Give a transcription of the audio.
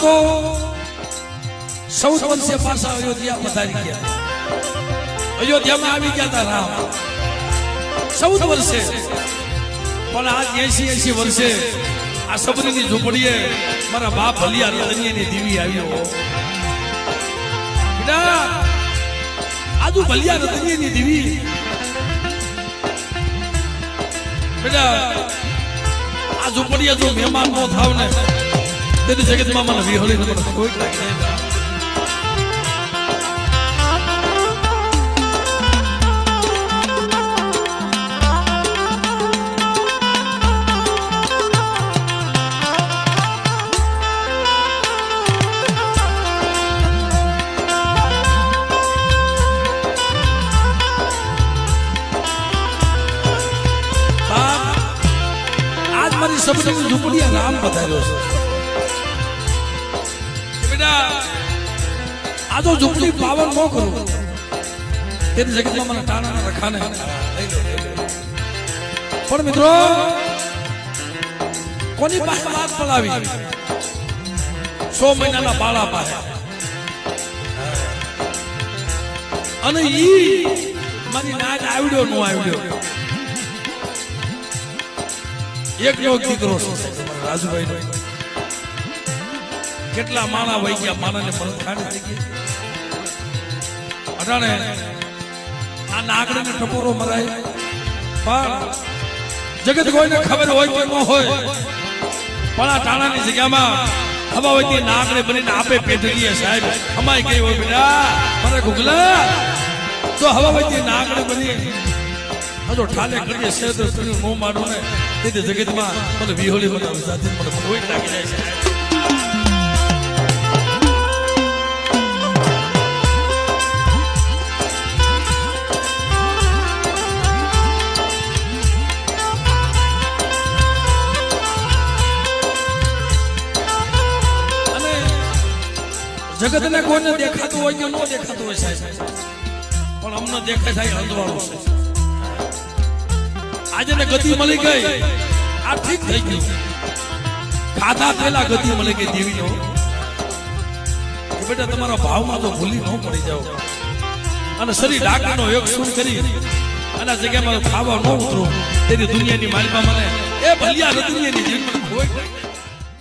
તો 14 વર્ષે પાછા અયોધ્યા પધારી ગયા અયોધ્યામાં આવી ગયા હતા રામ 14 વર્ષે પણ આજ 80 વર્ષે આ સબરીની ઝૂંપડીએ મારા બાપ ભલિયા રતનિયાની દીવી આવ્યો બેટા આજુ ભલિયા રતનિયાની દીવી બેટા આ ઝૂંપડીએ જો મહેમાન નો થાવ ને તેની જગતમાં મને વિહળી ન કોઈ લાગે સબરીની ઝૂંપડી રામ પધાર્યો છે બેટા આ તો ઝૂંપડી પાવન ન કરું તેની જગતમાં મને ટાણા રખાને પણ મિત્રો કોની પાસે વાત પલાવી 100 મહિનાના બાળા પાસે અને ઈ મારી નાજ આવડ્યો નો આવડ્યો એક દીકરો રાજુભાઈ નો કેટલા માણા વહી ગયા માણાને પરખાણી થઈ ગઈ અટાણે આ નાગડીને ટપોરો મરાય પણ જગત કોઈને ખબર હોય કે ન હોય પણ આ ટાણાની જગ્યામાં હવાવતી નાગડે બનીને આપે પેટડીએ સાહેબ અમાય ગઈ હોય બેટા મારે ગુગલા તો હવાવતી નાગડે બની હજો ઠાલે કરીએ શેર સુની નો મારું ને તે જગતમાં મને વિહોળી બનાવી જાતી મને કોઈ લાગી જાય છે અને જગતને કોઈને દેખાતું હોય કે ન દેખાતું હોય સાહેબ પણ અમને દેખાય થાય અંધવાળો છે આજે ને ગતિ મળી ગઈ આ ઠીક થઈ ગયું ખાધા પેલા ગતિ મળી ગઈ દેવીનો બેટા તમારા ભાવમાં તો ભૂલી ન પડી જાવ અને શરીર ડાકનો એક સુર કરી અને જગ્યામાં ખાવા ન ઉતરો તેની દુનિયાની માલિકા મને એ ભલિયા રતનિયાની જીવન હોય